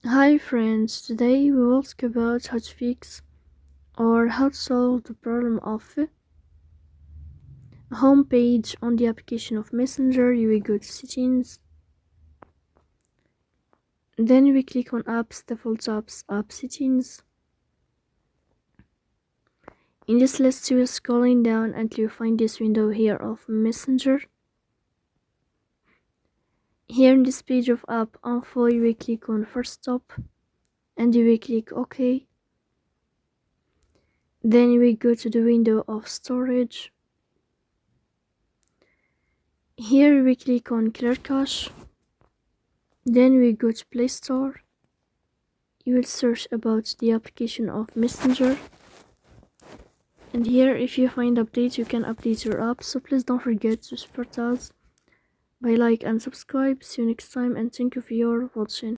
Hi friends, today we will talk about how to fix or how to solve the problem of a home page on the application of Messenger. You will go to settings, then we click on apps, default apps, app settings. In this list you will scrolling down until you find this window here of Messenger. Here in this page of app info you will click on first stop and you will click OK. Then we go to the window of storage. Here we click on clear cache. Then we go to Play Store. You will search about the application of Messenger. And here if you find updates you can update your app. So please don't forget to support us by like and subscribe. See you next time and thank you for your watching.